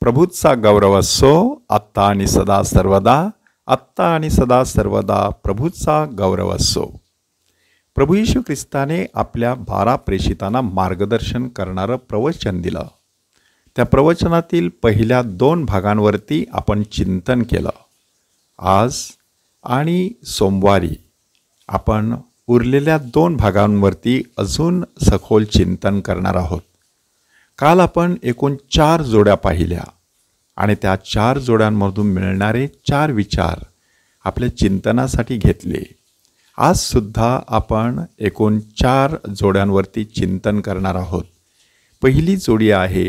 प्रभूचा गौरव असो आत्ता आणि सदा सर्वदा. आत्ता आणि सदा सर्वदा प्रभूचा गौरव असो. प्रभू येशू ख्रिस्ताने आपल्या 12 प्रेषितांना मार्गदर्शन करणारं प्रवचन दिलं. त्या प्रवचनातील पहिल्या 2 भागांवरती आपण चिंतन केलं. आज आणि सोमवारी आपण उरलेल्या 2 भागांवरती अजून सखोल चिंतन करणार आहोत. काल आपण एकूण 4 जोड्या पाहिल्या आणि त्या 4 जोड्यांमधून मिळणारे 4 विचार आपल्या चिंतनासाठी घेतले. आज सुद्धा आपण एकूण 4 जोड्यांवरती चिंतन करणार आहोत. पहिली जोडी आहे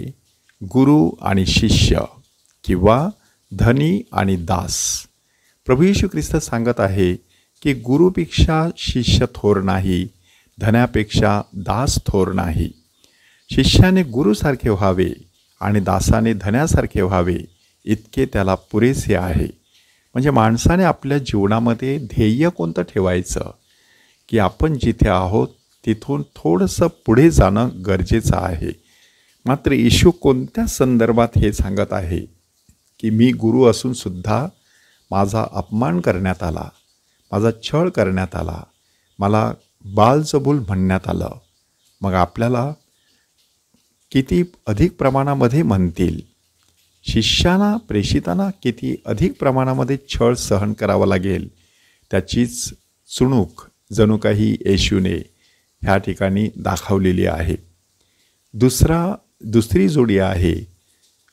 गुरु आणि शिष्य किंवा धनी आणि दास. प्रभू येशू ख्रिस्त सांगत आहे की गुरुपेक्षा शिष्य थोर नाही, धन्यापेक्षा दास थोर नाही. शिष्याने गुरुसारखे व्हावे आणि दासाने धन्यासारखे व्हावे इतके त्याला पुरेसे आहे. म्हणजे माणसाने आपल्या जीवनामध्ये ध्येय कोणतं ठेवायचं की आपण जिथे आहोत तिथून थोडंसं पुढे जाणं गरजेचं आहे. मात्र येशू कोणत्या संदर्भात हे सांगत आहे की मी गुरु असूनसुद्धा माझा अपमान करण्यात आला, माझा छळ करण्यात आला, मला बालजबूल म्हणण्यात आलं. मग आपल्याला किती अधिक प्रमाणामध्ये म्हणतील, शिष्याना प्रेषितांना किती अधिक प्रमाणामध्ये छळ सहन करावा लागेल त्याचीच चुणूक जणू काही येशूने ह्या ठिकाणी दाखवलेली आहे. दुसरी जोडी आहे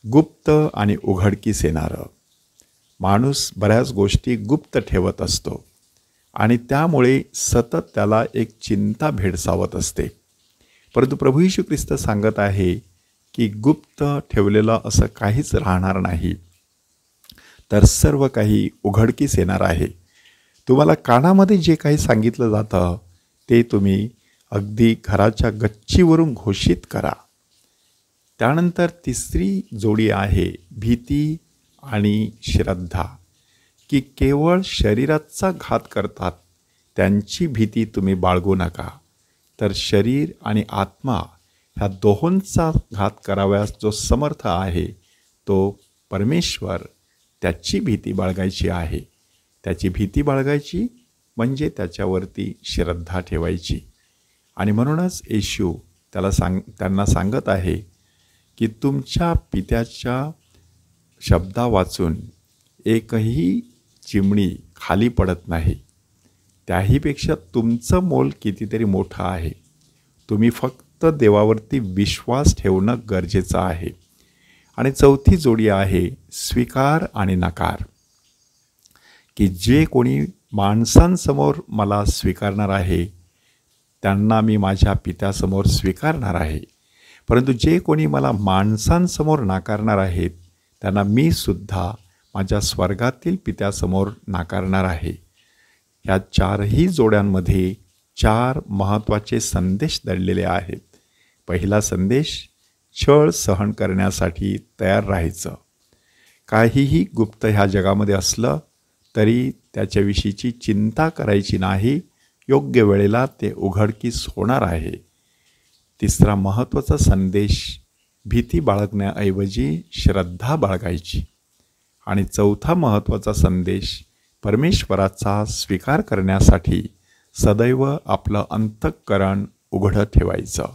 गुप्त आणि उघडकीस येणारं. माणूस बऱ्याच गोष्टी गुप्त ठेवत असतो आणि त्यामुळे सतत त्याला एक चिंता भेडसावत असते. परंतु प्रभू येशू ख्रिस्त सांगत आहे की गुप्त ठेवलेलं असं काहीच राहणार नाही, तर सर्व काही उघडकीस येणार आहे. तुम्हाला कानामध्ये जे काही सांगितलं जातं ते तुम्ही अगदी घराच्या गच्चीवरून घोषित करा. त्यानंतर तिसरी जोडी आहे भीती आणि श्रद्धा, की केवळ शरीराचा घात करतात त्यांची भीती तुम्ही बाळगू नका, तर शरीर आणि आत्मा ह्या दोहोंचा घात कराव्यास जो समर्थ आहे तो परमेश्वर, त्याची भीती बाळगायची आहे. त्याची भीती बाळगायची म्हणजे त्याच्यावरती श्रद्धा ठेवायची. आणि म्हणूनच येशू त्यांना सांगत आहे की तुमच्या पित्याच्या शब्दा वाचून एकही चिमणी खाली पडत नाही. त्याहीपेक्षा तुमचं मोल कितीतरी मोठं आहे. तुम्ही फक्त देवावरती विश्वास ठेवणं गरजेचं आहे. आणि चौथी जोडी आहे स्वीकार आणि नकार, की जे कोणी माणसांसमोर मला स्वीकारणार आहे त्यांना मी माझ्या पित्यासमोर स्वीकारणार आहे, परंतु जे कोणी मला माणसांसमोर नाकारणार आहेत त्यांना मी सुद्धा माझ्या स्वर्गातील पित्यासमोर नाकारणार आहे. ह्या 4ही जोड्यांमध्ये 4 महत्त्वाचे संदेश दडलेले आहेत. पहिला संदेश, छळ सहन करण्यासाठी तयार राहायचं. काहीही गुप्त ह्या जगामध्ये असलं तरी त्याच्याविषयीची चिंता करायची नाही, योग्य वेळेला ते उघडकीस होणार आहे. तिसरा महत्त्वाचा संदेश, भीती बाळगण्याऐवजी श्रद्धा बाळगायची. आणि चौथा महत्त्वाचा संदेश, परमेश्वराचा स्वीकार करण्यासाठी सदैव आपलं अंतःकरण उघडं ठेवायचं.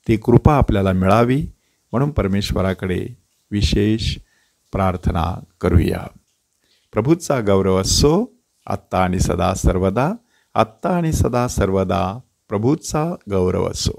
ती कृपा आपल्याला मिळावी म्हणून परमेश्वराकडे विशेष प्रार्थना करूया. प्रभूचा गौरव असो आत्ता आणि सदा सर्वदा. आत्ता आणि सदा सर्वदा प्रभूचा गौरव असो.